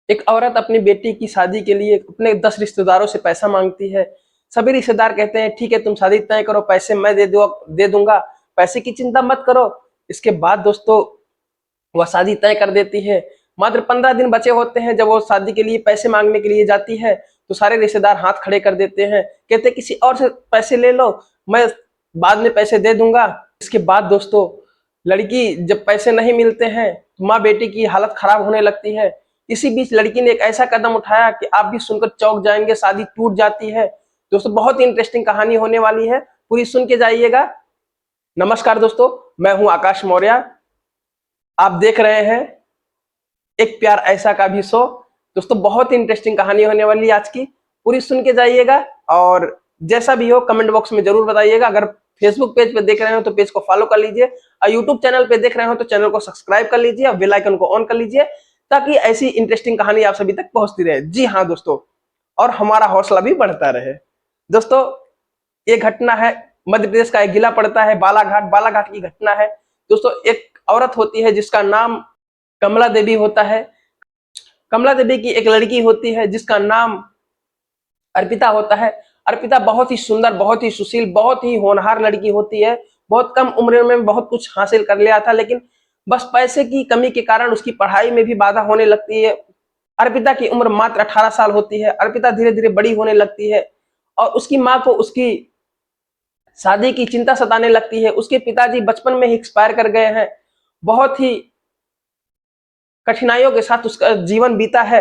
एक औरत अपनी बेटी की शादी के लिए अपने 10 रिश्तेदारों से पैसा मांगती है। सभी रिश्तेदार कहते हैं ठीक है, तुम शादी तय करो, पैसे मैं दे दूंगा, पैसे की चिंता मत करो। इसके बाद दोस्तों वह शादी तय कर देती है। मात्र 15 दिन बचे होते हैं जब वो शादी के लिए पैसे मांगने के लिए जाती है, तो सारे रिश्तेदार हाथ खड़े कर देते हैं, कहते हैं किसी और से पैसे ले लो, मैं बाद में पैसे दे दूंगा। इसके बाद दोस्तों लड़की जब पैसे नहीं मिलते हैं तो माँ बेटी की हालत खराब होने लगती है। इसी बीच लड़की ने एक ऐसा कदम उठाया कि आप भी सुनकर चौंक जाएंगे, शादी टूट जाती है। दोस्तों बहुत ही इंटरेस्टिंग कहानी होने वाली है, पूरी सुन के जाइएगा। नमस्कार दोस्तों, मैं हूं आकाश मौर्य। आप देख रहे हैं एक प्यार ऐसा का भी शो। दोस्तों बहुत ही इंटरेस्टिंग कहानी होने वाली है आज की, पूरी सुन के जाइएगा। और जैसा भी हो कमेंट बॉक्स में जरूर बताइएगा। अगर फेसबुक पेज पे देख रहे हो तो पेज को फॉलो कर लीजिए, और यूट्यूब चैनल पे देख रहे हो तो चैनल को सब्सक्राइब कर लीजिए और बेल आइकन को ऑन कर लीजिए, ताकि ऐसी इंटरेस्टिंग कहानी आप सभी तक पहुंचती रहे। जी हाँ दोस्तों, और हमारा हौसला भी बढ़ता रहे। दोस्तों ये घटना है मध्य प्रदेश का, एक जिला पड़ता है बालाघाट। बालाघाट की घटना है दोस्तों। एक औरत होती है जिसका नाम कमला देवी होता है। कमला देवी की एक लड़की होती है जिसका नाम अर्पिता होता है। अर्पिता बहुत ही सुंदर, बहुत ही सुशील, बहुत ही होनहार लड़की होती है। बहुत कम उम्र में बहुत कुछ हासिल कर लिया था, लेकिन बस पैसे की कमी के कारण उसकी पढ़ाई में भी बाधा होने लगती है। अर्पिता की उम्र मात्र 18 साल होती है। अर्पिता धीरे धीरे बड़ी होने लगती है और उसकी माँ को उसकी शादी की चिंता सताने लगती है। उसके पिताजी बचपन में ही एक्सपायर कर गए हैं। बहुत ही कठिनाइयों के साथ उसका जीवन बीता है।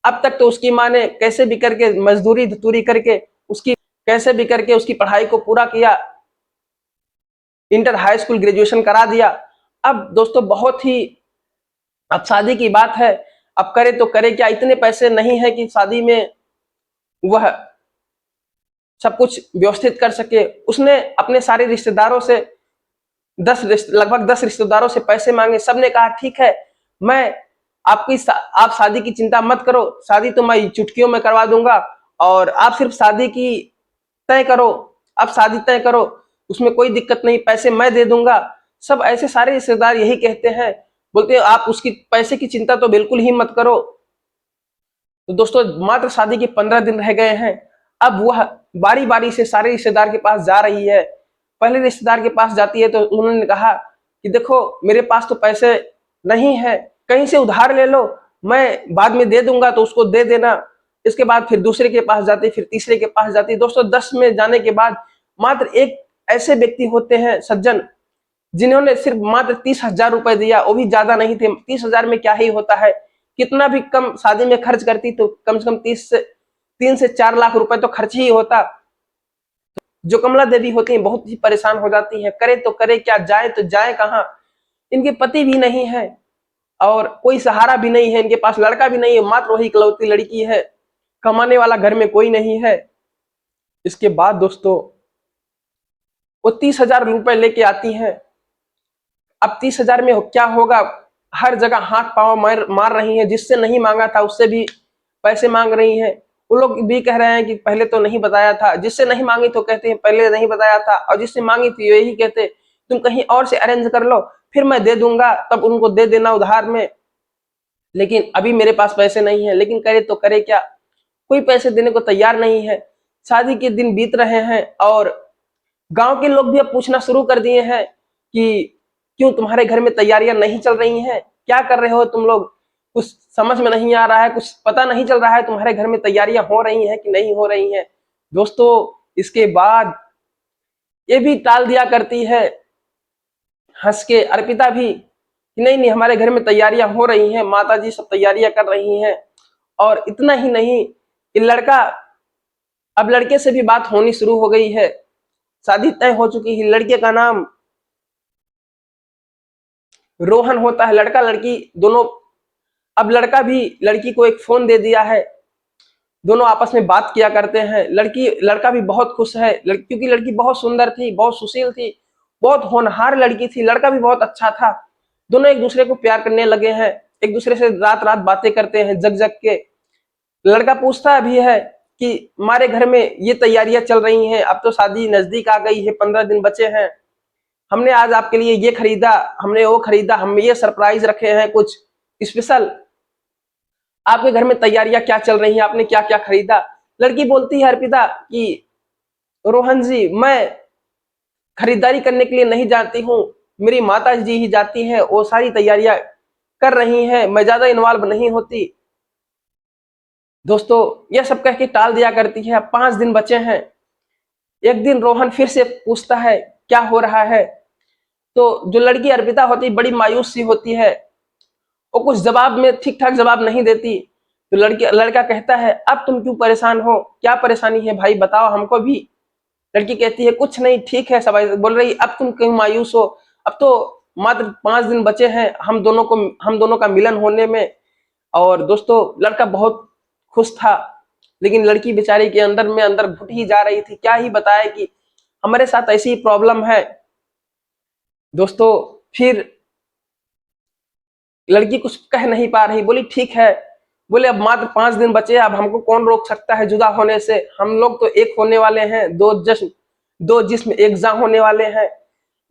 अब तक तो उसकी माँ ने कैसे भी करके मजदूरी धतूरी करके उसकी पढ़ाई को पूरा किया, इंटर हाई स्कूल ग्रेजुएशन करा दिया। अब दोस्तों बहुत ही, अब शादी की बात है, अब करे तो करे क्या, इतने पैसे नहीं है कि शादी में वह सब कुछ व्यवस्थित कर सके। उसने अपने सारे रिश्तेदारों से लगभग 10 रिश्तेदारों से पैसे मांगे। सबने कहा ठीक है, मैं आप शादी की चिंता मत करो, शादी तो मैं चुटकियों में करवा दूंगा, और आप सिर्फ शादी की तय करो, आप शादी तय करो, उसमें कोई दिक्कत नहीं, पैसे मैं दे दूंगा। सब ऐसे सारे रिश्तेदार यही कहते हैं, बोलते हैं आप उसकी पैसे की चिंता तो बिल्कुल ही मत करो। तो दोस्तों मात्र शादी के 15 दिन रह गए हैं। अब वह बारी बारी से सारे रिश्तेदार के पास जा रही है। पहले रिश्तेदार के पास जाती है तो उन्होंने कहा कि देखो मेरे पास तो पैसे नहीं है, कहीं से उधार ले लो, मैं बाद में दे दूंगा तो उसको दे देना। इसके बाद फिर दूसरे के पास जाती, फिर तीसरे के पास जाती। दोस्तों 10 में जाने के बाद मात्र एक ऐसे व्यक्ति होते हैं सज्जन, जिन्होंने सिर्फ मात्र 30,000 रुपए दिया, वो भी ज्यादा नहीं थे। 30,000 में क्या ही होता है, कितना भी कम शादी में खर्च करती तो कम से कम 3 से 4 लाख रुपए तो खर्च ही होता। जो कमला देवी होती हैं बहुत ही परेशान हो जाती हैं, करे तो करे क्या, जाए तो जाए कहाँ। इनके पति भी नहीं है और कोई सहारा भी नहीं है, इनके पास लड़का भी नहीं है, मात्र वही इकलौती लड़की है, कमाने वाला घर में कोई नहीं है। इसके बाद दोस्तों वो 30,000 रुपए लेके आती हैं। अब 30,000 में क्या होगा, हर जगह हाथ पांव मार रही है, जिससे नहीं मांगा था उससे भी पैसे मांग रही है। वो लोग भी कह रहे हैं कि पहले तो नहीं बताया था, जिससे नहीं मांगी तो कहते हैं पहले नहीं बताया था, और जिससे मांगी थी यही कहते तुम कहीं और से अरेंज कर लो, फिर मैं दे दूंगा, तब उनको दे देना उधार में, लेकिन अभी मेरे पास पैसे नहीं है। लेकिन करे तो करे क्या, कोई पैसे देने को तैयार नहीं है। शादी के दिन बीत रहे हैं और गांव के लोग भी अब पूछना शुरू कर दिए हैं कि क्यों तुम्हारे घर में तैयारियां नहीं चल रही हैं, क्या कर रहे हो तुम लोग, कुछ समझ में नहीं आ रहा है, कुछ पता नहीं चल रहा है तुम्हारे घर में तैयारियां हो रही हैं कि नहीं हो रही हैं। दोस्तों इसके बाद ये भी टाल दिया करती है हंस के अर्पिता भी कि नहीं नहीं हमारे घर में तैयारियां हो रही हैं, माता जी सब तैयारियां कर रही हैं। और इतना ही नहीं, ये लड़का, अब लड़के से भी बात होनी शुरू हो गई है, शादी तय हो चुकी है। लड़के का नाम रोहन होता है। लड़का लड़की दोनों, अब लड़का भी लड़की को एक फोन दे दिया है, दोनों आपस में बात किया करते हैं। लड़का भी बहुत खुश है, क्योंकि लड़की बहुत सुंदर थी, बहुत सुशील थी, बहुत होनहार लड़की थी। लड़का भी बहुत अच्छा था। दोनों एक दूसरे को प्यार करने लगे हैं, एक दूसरे से रात रात बातें करते हैं जग जग के। लड़का पूछता भी है कि हमारे घर में ये तैयारियां चल रही हैं, अब तो शादी नजदीक आ गई है, 15 दिन बचे हैं, हमने आज आपके लिए ये खरीदा, हमने वो खरीदा, हम ये सरप्राइज रखे हैं कुछ स्पेशल। आपके घर में तैयारियां क्या चल रही हैं, आपने क्या क्या खरीदा। लड़की बोलती है अर्पिता कि रोहन जी, मैं खरीदारी करने के लिए नहीं जाती हूँ, मेरी माता जी ही जाती हैं, वो सारी तैयारियां कर रही हैं, मैं ज्यादा इन्वॉल्व नहीं होती। दोस्तों यह सब कह के टाल दिया करती है। अब 5 दिन बचे हैं। एक दिन रोहन फिर से पूछता है क्या हो रहा है। तो जो लड़की अर्पिता होती बड़ी मायूस सी होती है, वो कुछ जवाब में ठीक ठाक जवाब नहीं देती। तो लड़का कहता है अब तुम क्यों परेशान हो, क्या परेशानी है भाई, बताओ हमको भी। लड़की कहती है कुछ नहीं, ठीक है सब। बोल रही अब तुम क्यों मायूस हो, अब तो मात्र 5 दिन बचे हैं हम दोनों का मिलन होने में। और दोस्तों लड़का बहुत खुश था, लेकिन लड़की बेचारी के अंदर में अंदर घुट ही जा रही थी। क्या ही बताए कि हमारे साथ ऐसी प्रॉब्लम है। दोस्तों फिर लड़की कुछ कह नहीं पा रही, बोली ठीक है। बोले अब मात्र 5 दिन बचे, अब हमको कौन रोक सकता है जुदा होने से, हम लोग तो एक होने वाले हैं, दो जिस्म एक जान होने वाले हैं।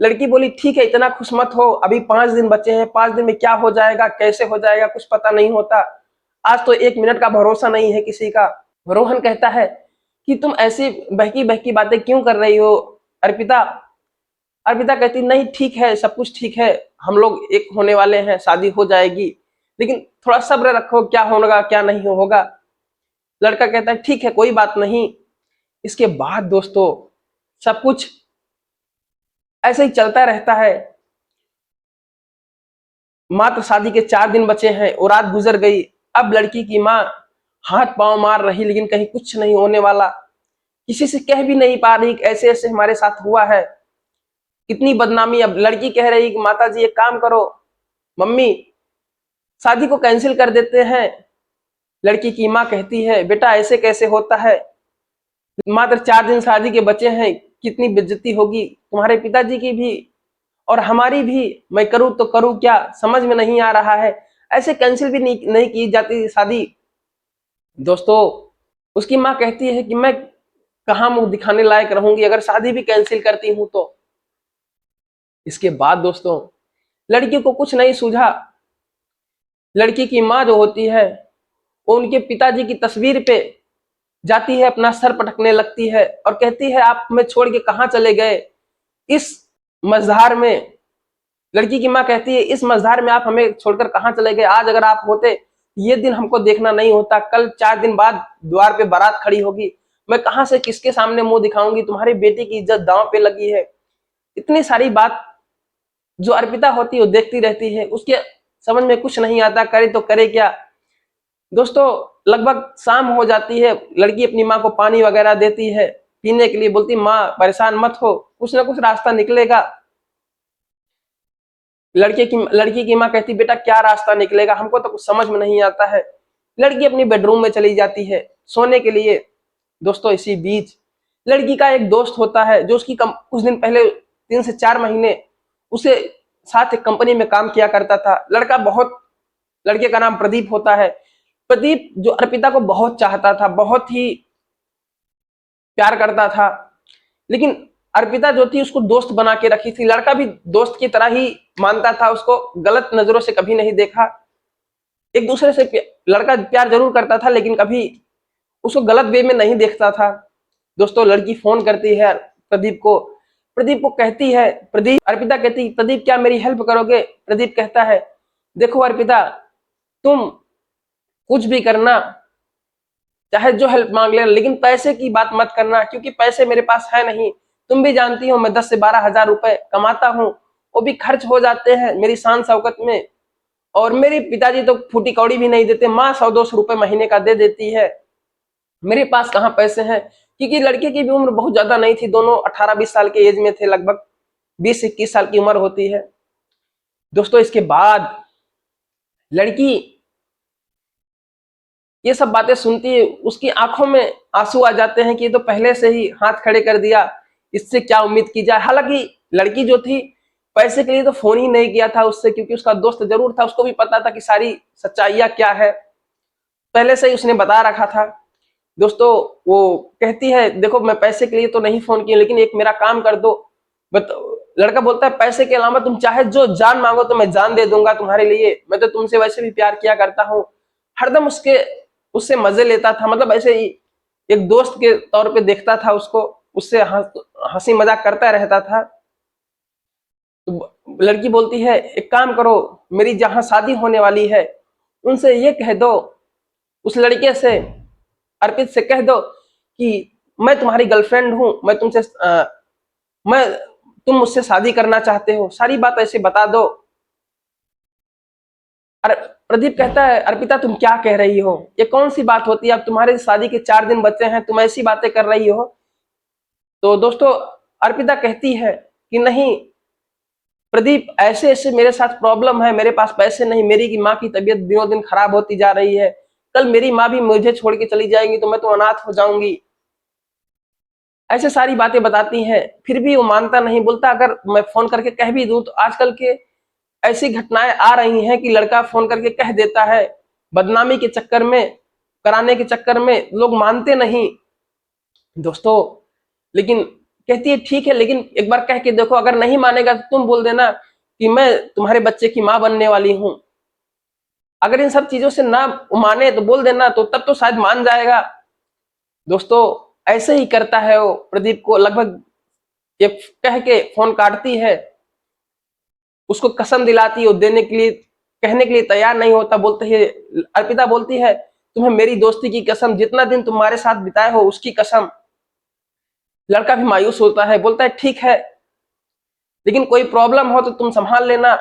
लड़की बोली ठीक है, इतना खुश मत हो, अभी 5 दिन बचे हैं, 5 दिन में क्या हो जाएगा, कैसे हो जाएगा, कुछ पता नहीं होता। आज तो 1 मिनट का भरोसा नहीं है किसी का। रोहन कहता है कि तुम ऐसी बहकी बहकी बातें क्यों कर रही हो अर्पिता। अर्पिता कहती नहीं ठीक है, सब कुछ ठीक है, हम लोग एक होने वाले हैं, शादी हो जाएगी, लेकिन थोड़ा सब्र रखो, क्या होगा क्या नहीं होगा। लड़का कहता है ठीक है, कोई बात नहीं। इसके बाद दोस्तों सब कुछ ऐसे ही चलता रहता है। मात्र शादी के 4 दिन बचे हैं और रात गुजर गई। अब लड़की की माँ हाथ पांव मार रही, लेकिन कहीं कुछ नहीं होने वाला। किसी से कह भी नहीं पा रही ऐसे ऐसे हमारे साथ हुआ है, कितनी बदनामी। अब लड़की कह रही कि माता जी एक काम करो, मम्मी शादी को कैंसिल कर देते हैं। लड़की की माँ कहती है बेटा ऐसे कैसे होता है, मात्र 4 दिन शादी के बचे हैं, कितनी बेइज्जती होगी तुम्हारे पिताजी की भी और हमारी भी। मैं करूं तो करूं क्या, समझ में नहीं आ रहा है। ऐसे कैंसिल भी नहीं की जाती शादी। दोस्तों उसकी माँ कहती है कि मैं कहाँ मुंह दिखाने लायक रहूंगी अगर शादी भी कैंसिल करती हूं तो। इसके बाद दोस्तों लड़की को कुछ नहीं सूझा। लड़की की माँ जो होती है वो उनके पिताजी की तस्वीर पे जाती है, अपना सर पटकने लगती है और कहती है आप हमें छोड़ के कहाँ चले गए इस मझधार में। लड़की की माँ कहती है इस मझधार में आप हमें छोड़कर कहाँ चले गए, आज अगर आप होते ये दिन हमको देखना नहीं होता, कल 4 दिन बाद द्वार पे बारात खड़ी होगी, मैं कहाँ से किसके सामने मुंह दिखाऊंगी, तुम्हारी बेटी की इज्जत दांव पे लगी है। इतनी सारी बात जो अर्पिता होती है वो देखती रहती है, उसके समझ में कुछ नहीं आता, करे तो करे क्या। दोस्तों लगभग शाम हो जाती है, लड़की अपनी माँ को पानी वगैरह देती है पीने के लिए, बोलती माँ परेशान मत हो, कुछ ना कुछ रास्ता निकलेगा। लड़की की माँ कहती बेटा क्या रास्ता निकलेगा, हमको तो कुछ समझ में नहीं आता है। लड़की अपनी बेडरूम में चली जाती है सोने के लिए। दोस्तों इसी बीच लड़की का एक दोस्त होता है जो उसकी कुछ दिन पहले 3 से 4 महीने उसे साथ एक कंपनी में काम किया करता था। लड़के का नाम प्रदीप होता है। प्रदीप जो अर्पिता को बहुत चाहता था, बहुत ही प्यार करता था, लेकिन अर्पिता जो थी उसको दोस्त बना के रखी थी। लड़का भी दोस्त की तरह ही मानता था, उसको गलत नजरों से कभी नहीं देखा। एक दूसरे से लड़का प्यार जरूर करता था, लेकिन कभी उसको गलत वे में नहीं देखता था। दोस्तों लड़की फोन करती है प्रदीप को कहती है, अर्पिता कहती प्रदीप क्या मेरी हेल्प करोगे। प्रदीप कहता है देखो अर्पिता, तुम कुछ भी करना, चाहे जो हेल्प मांग लेना, लेकिन पैसे की बात मत करना, क्योंकि पैसे मेरे पास है नहीं। तुम भी जानती हो मैं 10 से 12 हजार रुपए कमाता हूँ, वो भी खर्च हो जाते हैं मेरी शान शौकत में, और मेरे पिताजी तो फूटी कौड़ी भी नहीं देते, माँ 100-200 रुपए महीने का दे देती है, मेरे पास कहाँ पैसे हैं। क्योंकि लड़के की भी उम्र बहुत ज्यादा नहीं थी, दोनों 18-20 साल के एज में थे, लगभग 20-21 साल की उम्र होती है। दोस्तों इसके बाद लड़की ये सब बातें सुनती है, उसकी आंखों में आंसू आ जाते हैं कि ये तो पहले से ही हाथ खड़े कर दिया, इससे क्या उम्मीद की जाए। हालांकि लड़की जो थी पैसे के लिए तो फोन ही नहीं किया था उससे, क्योंकि उसका दोस्त जरूर था, उसको भी पता था कि सारी सच्चाइयां क्या है, पहले से ही उसने बता रखा था। दोस्तों वो कहती है देखो मैं पैसे के लिए तो नहीं फोन किया, लेकिन एक मेरा काम कर दो। लड़का बोलता है पैसे के अलावा तुम चाहे जो जान मांगो तो मैं जान दे दूंगा तुम्हारे लिए, मैं तो तुमसे वैसे भी प्यार किया करता हूँ, हरदम उससे मजे लेता था, मतलब ऐसे ही एक दोस्त के तौर पे देखता था उसको, उससे हंसी मजाक करता रहता था। तो लड़की बोलती है एक काम करो, मेरी जहां शादी होने वाली है उनसे ये कह दो, उस लड़के से, अर्पित से कह दो कि मैं तुम्हारी गर्लफ्रेंड हूं, मैं तुम मुझसे शादी करना चाहते हो, सारी बात ऐसे बता दो। और प्रदीप कहता है अर्पिता तुम क्या कह रही हो, ये कौन सी बात होती है, अब तुम्हारे शादी के 4 दिन बचे हैं, तुम ऐसी बातें कर रही हो। तो दोस्तों अर्पिता कहती है कि नहीं प्रदीप, ऐसे ऐसे मेरे साथ प्रॉब्लम है, मेरे पास पैसे नहीं, मेरी की माँ की तबीयत दिनों दिन खराब होती जा रही है, कल मेरी माँ भी मुझे छोड़ के चली जाएंगी तो मैं तो अनाथ हो जाऊंगी। ऐसे सारी बातें बताती हैं, फिर भी वो मानता नहीं, बोलता अगर मैं फोन करके कह भी दूं तो आजकल के ऐसी घटनाएं आ रही हैं कि लड़का फोन करके कह देता है, बदनामी के चक्कर में, कराने के चक्कर में लोग मानते नहीं दोस्तों। लेकिन कहती है ठीक है, लेकिन एक बार कह के देखो, अगर नहीं मानेगा तो तुम बोल देना कि मैं तुम्हारे बच्चे की मां बनने वाली हूं। अगर इन सब चीजों से ना माने तो बोल देना, तो तब तो शायद मान जाएगा। दोस्तों ऐसे ही करता है वो, प्रदीप को लगभग ये कह के फोन काटती है, उसको कसम दिलाती है, वो देने के लिए, कहने के लिए तैयार नहीं होता। बोलते है, अर्पिता बोलती है तुम्हें मेरी दोस्ती की कसम, जितना दिन तुम्हारे साथ बिताए हो उसकी कसम। लड़का भी मायूस होता है, बोलता है ठीक है, लेकिन कोई प्रॉब्लम हो तो तुम संभाल लेना,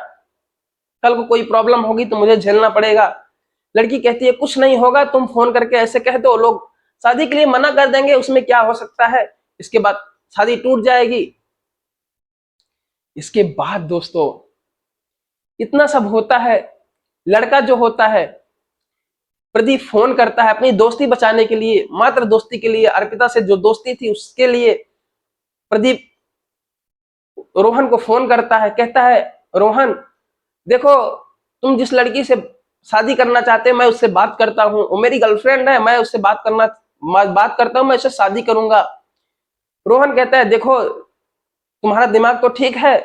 कल को कोई प्रॉब्लम होगी तो मुझे झेलना पड़ेगा। लड़की कहती है कुछ नहीं होगा, तुम फोन करके ऐसे कह दो, लोग शादी के लिए मना कर देंगे, उसमें क्या हो सकता है, इसके बाद शादी टूट जाएगी। इसके बाद दोस्तों इतना सब होता है, लड़का जो होता है, प्रदीप फोन करता है अपनी दोस्ती बचाने के लिए, मात्र दोस्ती के लिए, अर्पिता से जो दोस्ती थी उसके लिए प्रदीप रोहन को फोन करता है, कहता है रोहन देखो, तुम जिस लड़की से शादी करना चाहते हैं मैं उससे बात करता हूँ, वो मेरी गर्लफ्रेंड है, मैं उससे बात करता हूँ, मैं उससे शादी करूंगा। रोहन कहता है देखो तुम्हारा दिमाग तो ठीक है,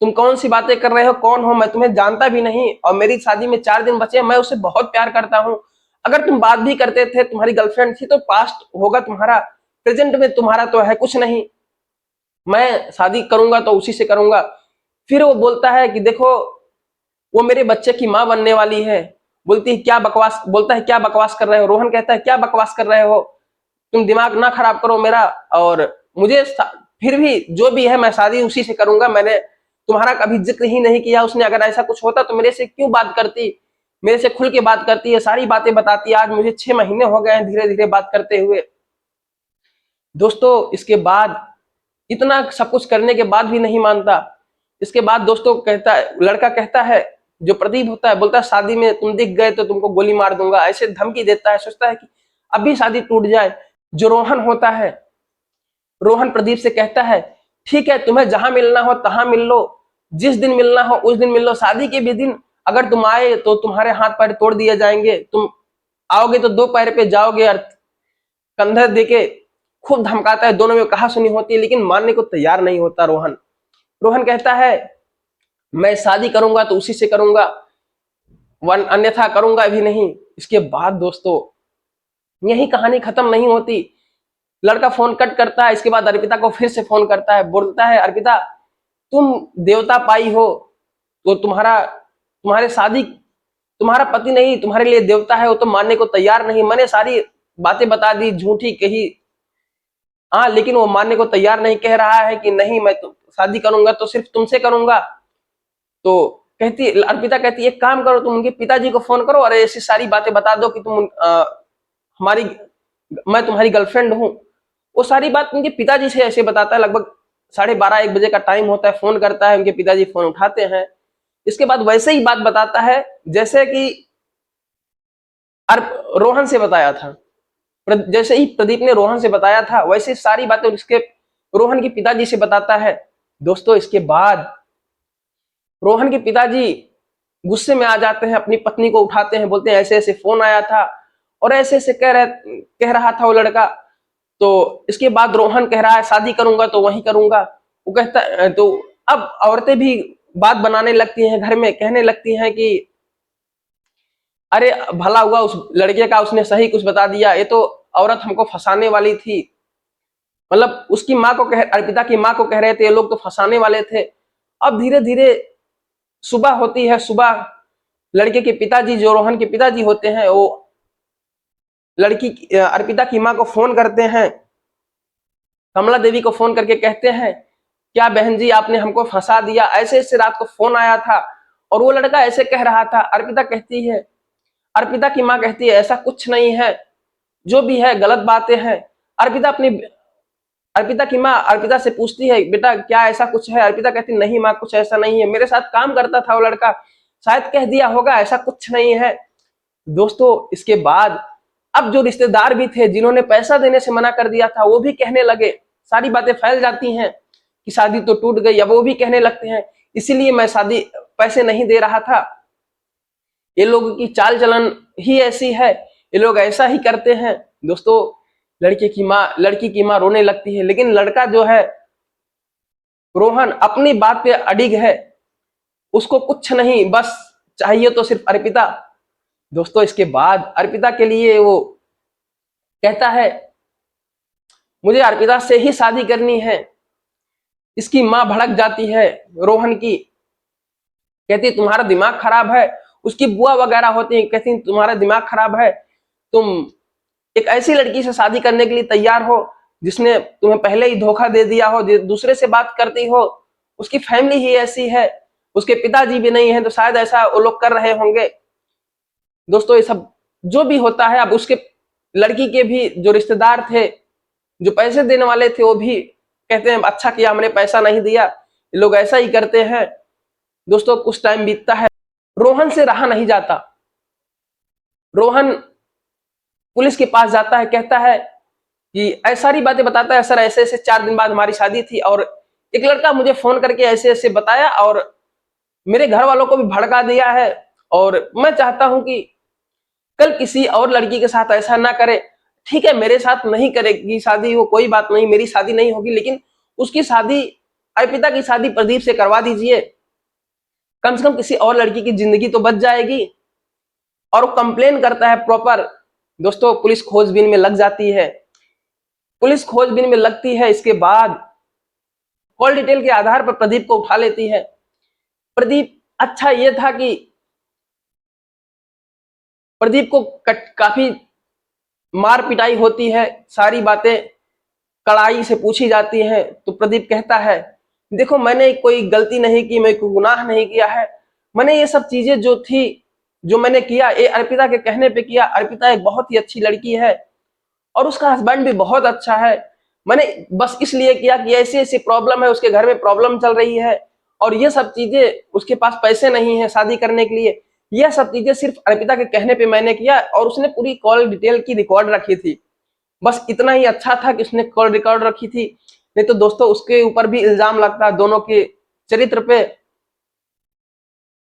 तुम कौन सी बातें कर रहे हो, कौन हो, मैं तुम्हें जानता भी नहीं, और मेरी शादी में 4 दिन बचे हैं, मैं उसे बहुत प्यार करता हूं। अगर तुम बात भी करते थे, तुम्हारी गर्लफ्रेंड थी, तो पास्ट होगा तुम्हारा, प्रेजेंट में तुम्हारा तो है कुछ नहीं, मैं शादी करूंगा तो उसी से करूंगा। फिर वो बोलता है कि देखो वो मेरे बच्चे की माँ बनने वाली है। बोलती है क्या बकवास, बोलता है क्या बकवास कर रहे हो, रोहन कहता है क्या बकवास कर रहे हो, तुम दिमाग ना खराब करो मेरा, और मुझे फिर भी जो भी है मैं शादी उसी से करूंगा, मैंने तुम्हारा कभी जिक्र ही नहीं किया उसने, अगर ऐसा कुछ होता तो मेरे से क्यों बात करती, मेरे से खुल के बात करती है, सारी बातें बताती है। आज मुझे 6 महीने हो गए हैं धीरे धीरे बात करते हुए। दोस्तों इसके बाद इतना सब कुछ करने के बाद भी नहीं मानता। इसके बाद दोस्तों कहता है, लड़का कहता है, जो प्रदीप होता है, बोलता है शादी में तुम दिख गए तो तुमको गोली मार दूंगा, ऐसे धमकी देता है, सोचता है कि अभी शादी टूट जाए। जो रोहन होता है, रोहन प्रदीप से कहता है ठीक है, तुम्हें जहां मिलना हो तहां मिल लो, जिस दिन मिलना हो उस दिन मिल लो, शादी के भी दिन अगर तुम आए तो तुम्हारे हाथ पैर तोड़ दिए जाएंगे, तुम आओगे तो 2 पैर पे जाओगे, और कंधे देके खूब धमकाता है, दोनों में कहा सुनी होती है, लेकिन मानने को तैयार नहीं होता रोहन। रोहन कहता है मैं शादी करूंगा तो उसी से करूंगा, वन अन्यथा करूंगा भी नहीं। इसके बाद दोस्तों यही कहानी खत्म नहीं होती, लड़का फोन कट करता है, इसके बाद अर्पिता को फिर से फोन करता है, बोलता है अर्पिता तुम देवता पाई हो, तो तुम्हारे शादी, तुम्हारा पति नहीं तुम्हारे लिए देवता है, वो तो मानने को तैयार नहीं, मैंने सारी बातें बता दी, झूठी कही, हाँ, लेकिन वो मानने को तैयार नहीं, कह रहा है कि नहीं मैं तो शादी करूंगा तो सिर्फ तुमसे करूंगा। तो कहती अर्पिता कहती है एक काम करो, तुम उनके पिताजी को फोन करो और ऐसी सारी बातें बता दो कि हमारी मैं तुम्हारी गर्लफ्रेंड हूँ। वो सारी बात उनके पिताजी से ऐसे बताता है, लगभग 12:30-1 बजे का टाइम होता है, फोन करता है, उनके पिताजी फोन उठाते हैं। इसके बाद वैसे ही बात बताता है जैसे कि रोहन से बताया था, जैसे ही प्रदीप ने रोहन से बताया था वैसे सारी बातें उसके रोहन के पिताजी से बताता है। दोस्तों इसके बाद रोहन के पिताजी गुस्से में आ जाते हैं, अपनी पत्नी को उठाते हैं, बोलते हैं ऐसे ऐसे फोन आया था और ऐसे ऐसे कह रहा था वो लड़का। तो इसके बाद रोहन कह रहा है शादी करूंगा तो वही करूंगा। वो कहता तो अब औरतें भी बात बनाने लगती हैं घर में, कहने लगती हैं कि अरे भला हुआ उस लड़के का उसने सही कुछ बता दिया, ये तो औरत हमको फंसाने वाली थी। मतलब उसकी माँ को अर्पिता की माँ को कह रहे थे ये लोग तो फंसाने वाले थे। अब धीरे धीरे सुबह होती है, सुबह लड़के के पिताजी, जो रोहन के पिताजी होते हैं, वो लड़की अर्पिता की माँ को फोन करते हैं, कमला देवी को फोन करके कहते हैं, क्या बहन जी आपने हमको फंसा दिया, ऐसे ऐसे रात को फोन आया था और वो लड़का ऐसे कह रहा था। अर्पिता कहती है, अर्पिता की माँ कहती है ऐसा कुछ नहीं है, जो भी है गलत बातें हैं। अर्पिता की माँ अर्पिता से पूछती है, बेटा क्या ऐसा कुछ है? अर्पिता कहती नहीं माँ, कुछ ऐसा नहीं है, मेरे साथ काम करता था वो लड़का, शायद कह दिया होगा, ऐसा कुछ नहीं है। दोस्तों इसके बाद अब जो रिश्तेदार भी थे, जिन्होंने पैसा देने से मना कर दिया था, वो भी कहने लगे, सारी बातें फैल जाती हैं कि शादी तो टूट गई। अब वो भी कहने लगते हैं इसीलिए मैं शादी पैसे नहीं दे रहा था, ये लोगों की चाल चलन ही ऐसी है, ये लोग ऐसा ही करते हैं। दोस्तों लड़की की माँ रोने लगती है, लेकिन लड़का जो है रोहन अपनी बात पे अडिग है, उसको कुछ नहीं, बस चाहिए तो सिर्फ अर्पिता। दोस्तों इसके बाद अर्पिता के लिए वो कहता है मुझे अर्पिता से ही शादी करनी है। इसकी माँ भड़क जाती है रोहन की, कहती तुम्हारा दिमाग खराब है। उसकी बुआ वगैरह होती है, कहती तुम्हारा दिमाग खराब है, तुम एक ऐसी लड़की से शादी करने के लिए तैयार हो जिसने तुम्हें पहले ही धोखा दे दिया हो, दूसरे से बात करती हो, उसकी फैमिली ही ऐसी है, उसके पिताजी भी नहीं है तो शायद ऐसा वो लोग कर रहे होंगे। दोस्तों ये सब जो भी होता है, अब उसके लड़की के भी जो रिश्तेदार थे, जो पैसे देने वाले थे, वो भी कहते हैं अच्छा किया हमने पैसा नहीं दिया, ये लोग ऐसा ही करते हैं। दोस्तों कुछ टाइम बीतता है, रोहन से रहा नहीं जाता। रोहन पुलिस के पास जाता है, कहता है कि सारी बातें बताता है, सर ऐसे ऐसे 4 दिन बाद हमारी शादी थी और एक लड़का मुझे फोन करके ऐसे ऐसे बताया और मेरे घर वालों को भी भड़का दिया है, और मैं चाहता हूं कि कल किसी और लड़की के साथ ऐसा ना करे। ठीक है मेरे साथ नहीं करेगी शादी, वो कोई बात नहीं, मेरी शादी नहीं होगी, लेकिन उसकी शादी, अर्पिता की शादी प्रदीप से करवा दीजिए, कम से कम किसी और लड़की की जिंदगी तो बच जाएगी। और वो कंप्लेन करता है प्रॉपर। दोस्तों पुलिस खोजबीन में लग जाती है, पुलिस खोजबीन में लगती है। इसके बाद कॉल डिटेल के आधार पर प्रदीप को उठा लेती है। प्रदीप, अच्छा ये था कि प्रदीप को काफी मार पिटाई होती है, सारी बातें कड़ाई से पूछी जाती हैं, तो प्रदीप कहता है देखो मैंने कोई गलती नहीं की, मैं कोई गुनाह नहीं किया है, मैंने ये सब चीजें जो थी, जो मैंने किया ये अर्पिता के कहने पे किया। अर्पिता एक बहुत ही अच्छी लड़की है और उसका हस्बैंड भी बहुत अच्छा है, मैंने बस इसलिए किया कि ऐसी ऐसी प्रॉब्लम है, उसके घर में प्रॉब्लम चल रही है और ये सब चीजें, उसके पास पैसे नहीं है शादी करने के लिए, यह सब चीजें सिर्फ अर्पिता के कहने पे मैंने किया। और उसने पूरी कॉल डिटेल की रिकॉर्ड रखी थी, बस इतना ही अच्छा था कि उसने कॉल रिकॉर्ड रखी थी, नहीं तो दोस्तों उसके ऊपर भी इल्जाम लगता दोनों के चरित्र पे।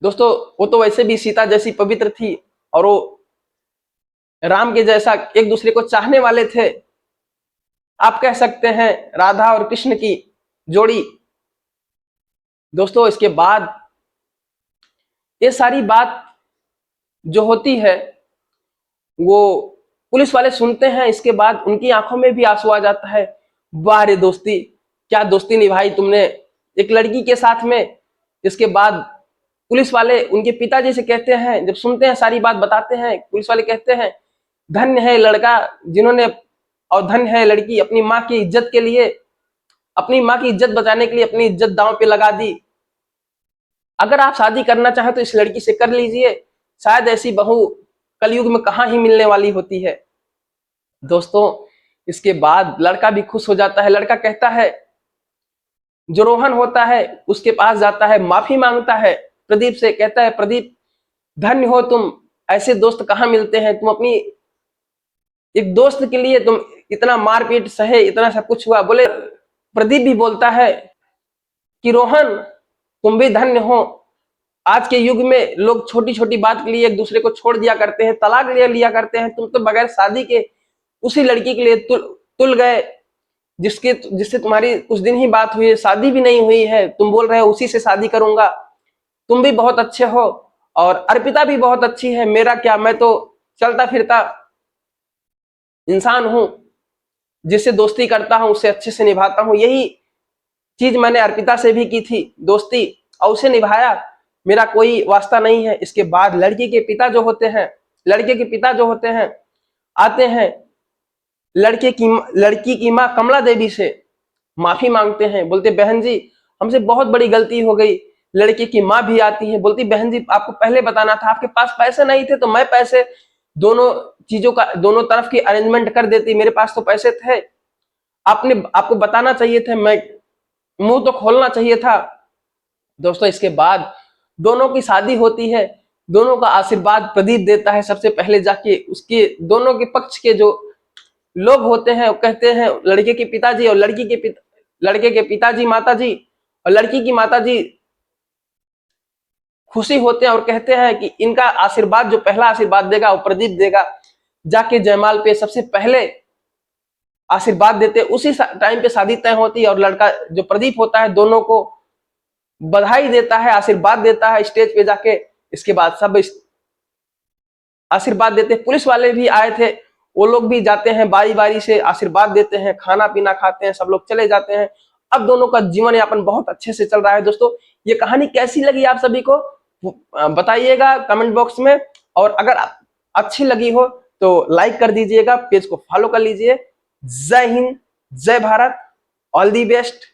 दोस्तों वो तो वैसे भी सीता जैसी पवित्र थी और वो राम के जैसा एक दूसरे को चाहने वाले थे, आप कह सकते हैं राधा और कृष्ण की जोड़ी। दोस्तों इसके बाद ये सारी बात जो होती है वो पुलिस वाले सुनते हैं, इसके बाद उनकी आंखों में भी आंसू आ जाता है। वाह रे दोस्ती, क्या दोस्ती निभाई तुमने एक लड़की के साथ में। इसके बाद पुलिस वाले उनके पिताजी से कहते हैं, जब सुनते हैं सारी बात बताते हैं, पुलिस वाले कहते हैं धन्य है लड़का जिन्होंने, और धन्य है लड़की अपनी माँ की इज्जत के लिए, अपनी माँ की इज्जत बचाने के लिए अपनी इज्जत दांव पे लगा दी। अगर आप शादी करना चाहें तो इस लड़की से कर लीजिए, शायद ऐसी बहू कलयुग में कहाँ ही मिलने वाली होती है। दोस्तों इसके बाद लड़का भी खुश हो जाता है, लड़का कहता है, जो रोहन होता है उसके पास जाता है, माफी मांगता है प्रदीप से, कहता है प्रदीप धन्य हो तुम, ऐसे दोस्त कहाँ मिलते हैं, तुम अपनी एक दोस्त के लिए तुम इतना मारपीट सहे, इतना सब कुछ हुआ। बोले प्रदीप भी बोलता है कि रोहन तुम भी धन्य हो, आज के युग में लोग छोटी छोटी बात के लिए एक दूसरे को छोड़ दिया करते हैं, तलाक ले लिया करते हैं, तुम तो बगैर शादी के उसी लड़की के लिए तुल गए जिससे तुम्हारी कुछ दिन ही बात हुई है, शादी भी नहीं हुई है, तुम बोल रहे हो उसी से शादी करूंगा, तुम भी बहुत अच्छे हो। और अर्पिता भी बहुत अच्छी है। मेरा क्या, मैं तो चलता फिरता इंसान हूं, जिससे दोस्ती करता हूं उससे अच्छे से निभाता हूं। यही चीज मैंने अर्पिता से भी की थी, दोस्ती, और उसे निभाया। मेरा कोई वास्ता नहीं है। इसके बाद लड़की के पिता जो होते हैं, लड़के के पिता जो होते हैं, आते हैं लड़की की माँ कमला देवी से माफी मांगते हैं, बोलते बहन जी हमसे बहुत बड़ी गलती हो गई। लड़के की माँ भी आती है, बोलती बहन जी आपको पहले बताना था, आपके पास पैसे नहीं थे तो मैं पैसे दोनों चीजों का, दोनों तरफ की अरेंजमेंट कर देती, मेरे पास तो पैसे थे, आपको बताना चाहिए थे, मैं मुंह तो खोलना चाहिए था। दोस्तों इसके बाद दोनों की शादी होती है। दोनों का आशीर्वाद प्रदीप देता है सबसे पहले जाके। उसके दोनों के पक्ष के जो लोग होते हैं वो कहते हैं, लड़के के पिताजी और लड़के के पिताजी, माताजी और लड़की की माताजी खुशी होते हैं और कहते हैं कि इनका आशीर्वाद, जो पहला आशीर्वाद देगा वो प्रदीप देगा। जाके जयमाल पे सबसे पहले आशीर्वाद देते, उसी टाइम पे शादी तय होती है और लड़का जो प्रदीप होता है दोनों को बधाई देता है, आशीर्वाद देता है स्टेज पे जाके। इसके बाद सब आशीर्वाद देते, पुलिस वाले भी आए थे, वो लोग भी जाते हैं बारी बारी से आशीर्वाद देते हैं, खाना पीना खाते हैं, सब लोग चले जाते हैं। अब दोनों का जीवन यापन बहुत अच्छे से चल रहा है। दोस्तों ये कहानी कैसी लगी आप सभी को बताइएगा कमेंट बॉक्स में, और अगर अच्छी लगी हो तो लाइक कर दीजिएगा, पेज को फॉलो कर लीजिए। जय हिंद, जय भारत, ऑल दी बेस्ट।